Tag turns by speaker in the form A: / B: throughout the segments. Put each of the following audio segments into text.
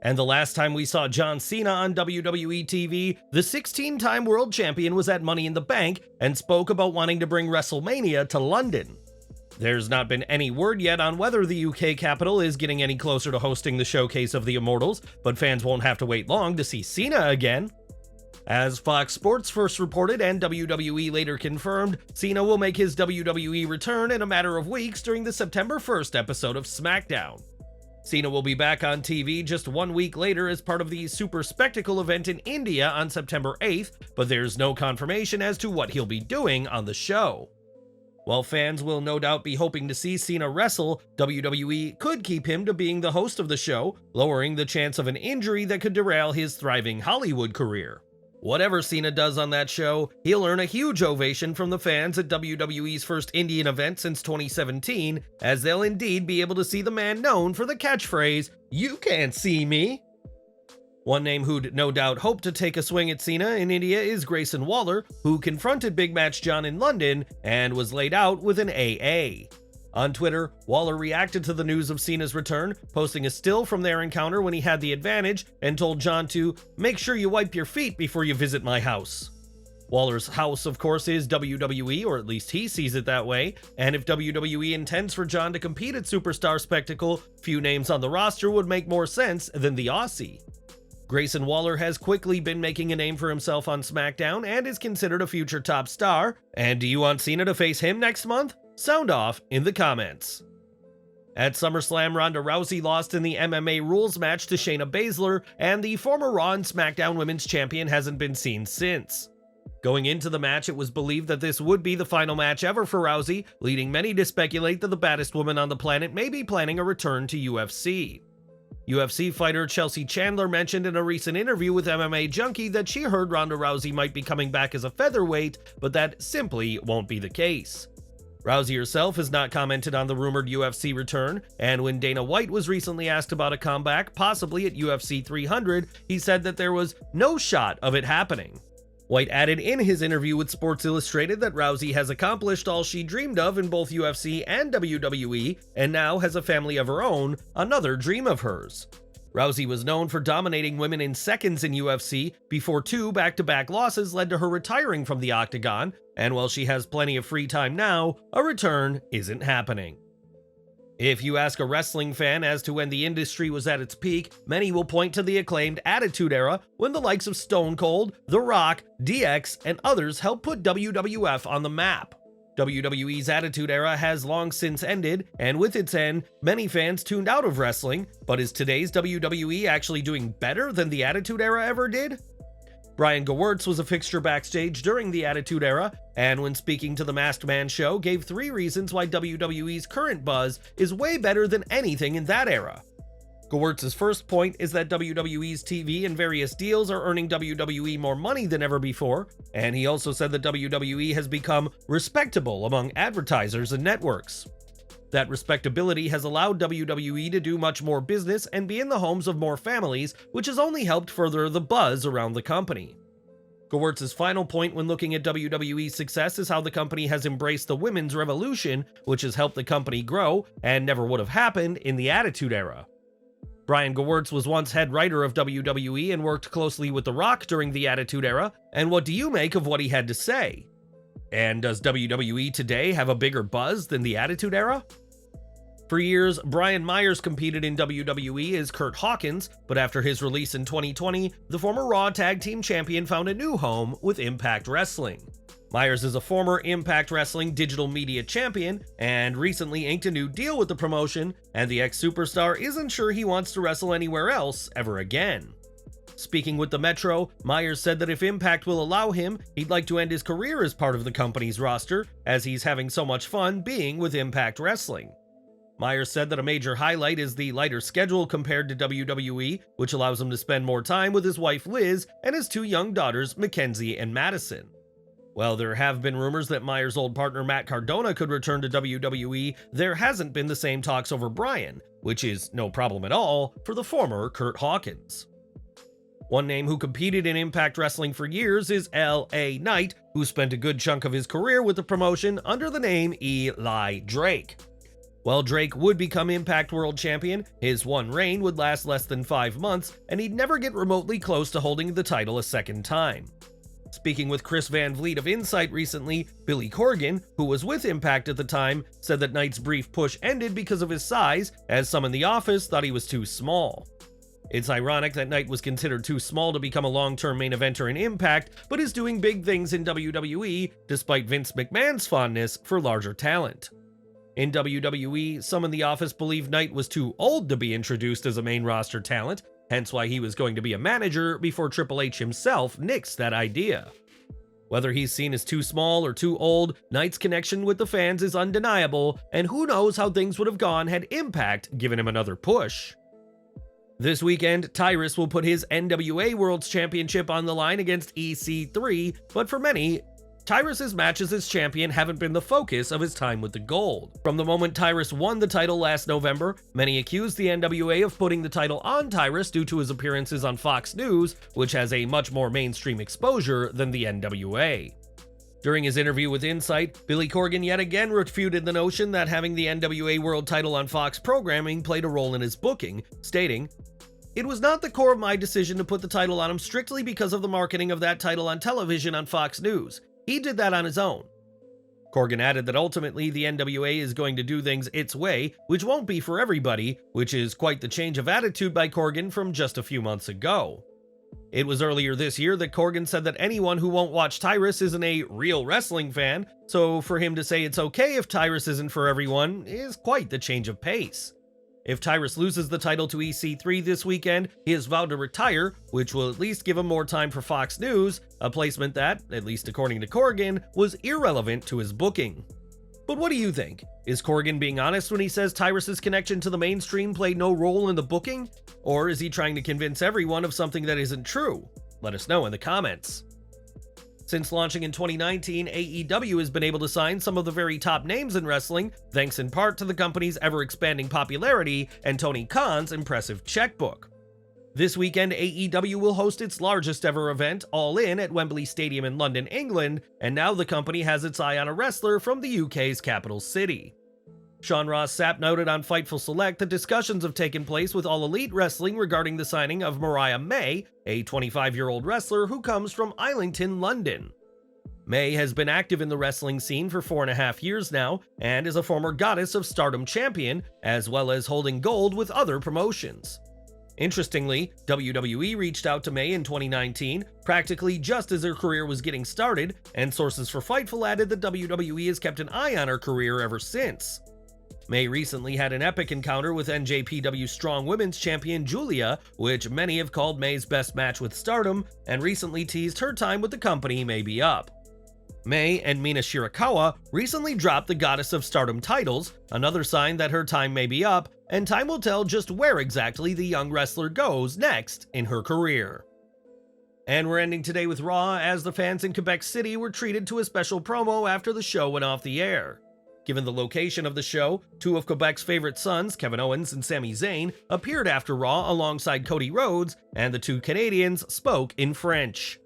A: And the last time we saw John Cena on WWE TV, the 16-time world champion was at Money in the Bank and spoke about wanting to bring WrestleMania to London. There's not been any word yet on whether the UK capital is getting any closer to hosting the Showcase of the Immortals, but fans won't have to wait long to see Cena again. As Fox Sports first reported and WWE later confirmed, Cena will make his WWE return in a matter of weeks during the September 1st episode of SmackDown. Cena will be back on TV just 1 week later as part of the Super Spectacle event in India on September 8th, but there's no confirmation as to what he'll be doing on the show. While fans will no doubt be hoping to see Cena wrestle, WWE could keep him to being the host of the show, lowering the chance of an injury that could derail his thriving Hollywood career. Whatever Cena does on that show, he'll earn a huge ovation from the fans at WWE's first Indian event since 2017, as they'll indeed be able to see the man known for the catchphrase, "You can't see me." One name who'd no doubt hope to take a swing at Cena in India is Grayson Waller, who confronted Big Match John in London and was laid out with an AA. On Twitter, Waller reacted to the news of Cena's return, posting a still from their encounter when he had the advantage and told John to make sure you wipe your feet before you visit my house. Waller's house, of course, is WWE, or at least he sees it that way, and if WWE intends for John to compete at Superstar Spectacle, few names on the roster would make more sense than the Aussie. Grayson Waller has quickly been making a name for himself on SmackDown and is considered a future top star. And do you want Cena to face him next month? Sound off in the comments. At SummerSlam, Ronda Rousey lost in the MMA rules match to Shayna Baszler, and the former Raw and SmackDown Women's Champion hasn't been seen since. Going into the match, it was believed that this would be the final match ever for Rousey, leading many to speculate that the baddest woman on the planet may be planning a return to UFC. UFC fighter Chelsea Chandler mentioned in a recent interview with MMA Junkie that she heard Ronda Rousey might be coming back as a featherweight, but that simply won't be the case. Rousey herself has not commented on the rumored UFC return, and when Dana White was recently asked about a comeback, possibly at UFC 300, he said that there was no shot of it happening. White added in his interview with Sports Illustrated that Rousey has accomplished all she dreamed of in both UFC and WWE, and now has a family of her own, another dream of hers. Rousey was known for dominating women in seconds in UFC before 2 back-to-back losses led to her retiring from the octagon, and while she has plenty of free time now, a return isn't happening. If you ask a wrestling fan as to when the industry was at its peak, many will point to the acclaimed Attitude Era, when the likes of Stone Cold, The Rock, DX, and others helped put WWF on the map. WWE's Attitude Era has long since ended, and with its end, many fans tuned out of wrestling, but is today's WWE actually doing better than the Attitude Era ever did? Brian Gewirtz was a fixture backstage during the Attitude Era, and when speaking to the Masked Man show, gave 3 reasons why WWE's current buzz is way better than anything in that era. Gewirtz's first point is that WWE's TV and various deals are earning WWE more money than ever before, and he also said that WWE has become respectable among advertisers and networks. That respectability has allowed WWE to do much more business and be in the homes of more families, which has only helped further the buzz around the company. Gewirtz's final point when looking at WWE's success is how the company has embraced the women's revolution, which has helped the company grow and never would have happened in the Attitude Era. Brian Gewirtz was once head writer of WWE and worked closely with The Rock during the Attitude Era, and what do you make of what he had to say? And does WWE today have a bigger buzz than the Attitude Era? For years, Brian Myers competed in WWE as Curt Hawkins, but after his release in 2020, the former Raw Tag Team Champion found a new home with Impact Wrestling. Myers is a former Impact Wrestling digital media champion and recently inked a new deal with the promotion, and the ex-superstar isn't sure he wants to wrestle anywhere else ever again. Speaking with the Metro, Myers said that if Impact will allow him, he'd like to end his career as part of the company's roster, as he's having so much fun being with Impact Wrestling. Myers said that a major highlight is the lighter schedule compared to WWE, which allows him to spend more time with his wife Liz and his 2 young daughters Mackenzie and Madison. While there have been rumors that Myers' old partner Matt Cardona could return to WWE, there hasn't been the same talks over Brian, which is no problem at all for the former Curt Hawkins. One name who competed in Impact Wrestling for years is L.A. Knight, who spent a good chunk of his career with the promotion under the name Eli Drake. While Drake would become Impact World Champion, his one reign would last less than 5 months, and he'd never get remotely close to holding the title a second time. Speaking with Chris Van Vliet of Insight recently, Billy Corgan, who was with Impact at the time, said that Knight's brief push ended because of his size, as some in the office thought he was too small. It's ironic that Knight was considered too small to become a long-term main eventer in Impact, but is doing big things in WWE despite Vince McMahon's fondness for larger talent. In WWE, some in the office believe Knight was too old to be introduced as a main roster talent, hence why he was going to be a manager before Triple H himself nixed that idea. Whether he's seen as too small or too old, Knight's connection with the fans is undeniable, and who knows how things would have gone had Impact given him another push. This weekend, Tyrus will put his NWA World's Championship on the line against EC3, but for many, Tyrus's matches as champion haven't been the focus of his time with the Gold. From the moment Tyrus won the title last November, many accused the NWA of putting the title on Tyrus due to his appearances on Fox News, which has a much more mainstream exposure than the NWA. During his interview with Insight, Billy Corgan yet again refuted the notion that having the NWA World title on Fox programming played a role in his booking, stating, "It was not the core of my decision to put the title on him strictly because of the marketing of that title on television on Fox News. He did that on his own." Corgan added that ultimately the NWA is going to do things its way, which won't be for everybody, which is quite the change of attitude by Corgan from just a few months ago. It was earlier this year that Corgan said that anyone who won't watch Tyrus isn't a real wrestling fan, so for him to say it's okay if Tyrus isn't for everyone is quite the change of pace. If Tyrus loses the title to EC3 this weekend, he has vowed to retire, which will at least give him more time for Fox News, a placement that, at least according to Corgan, was irrelevant to his booking. But what do you think? Is Corgan being honest when he says Tyrus's connection to the mainstream played no role in the booking? Or is he trying to convince everyone of something that isn't true? Let us know in the comments. Since launching in 2019, AEW has been able to sign some of the very top names in wrestling, thanks in part to the company's ever-expanding popularity and Tony Khan's impressive checkbook. This weekend, AEW will host its largest ever event, All In, at Wembley Stadium in London, England, and now the company has its eye on a wrestler from the UK's capital city. Sean Ross Sapp noted on Fightful Select that discussions have taken place with All Elite Wrestling regarding the signing of Mariah May, a 25-year-old wrestler who comes from Islington, London. May has been active in the wrestling scene for 4.5 years now, and is a former Goddess of Stardom champion, as well as holding gold with other promotions. Interestingly, WWE reached out to May in 2019, practically just as her career was getting started, and sources for Fightful added that WWE has kept an eye on her career ever since. May recently had an epic encounter with NJPW Strong Women's Champion Julia, which many have called May's best match with Stardom, and recently teased her time with the company may be up. May and Mina Shirakawa recently dropped the Goddess of Stardom titles, another sign that her time may be up, and time will tell just where exactly the young wrestler goes next in her career. And we're ending today with Raw, as the fans in Quebec City were treated to a special promo after the show went off the air. Given the location of the show, two of Quebec's favorite sons, Kevin Owens and Sami Zayn, appeared after Raw alongside Cody Rhodes, and the two Canadians spoke in French.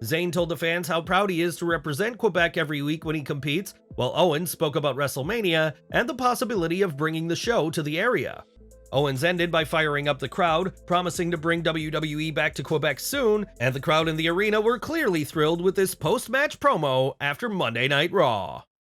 A: Zayn told the fans how proud he is to represent Quebec every week when he competes, while Owens spoke about WrestleMania and the possibility of bringing the show to the area. Owens ended by firing up the crowd, promising to bring WWE back to Quebec soon, and the crowd in the arena were clearly thrilled with this post-match promo after Monday Night Raw.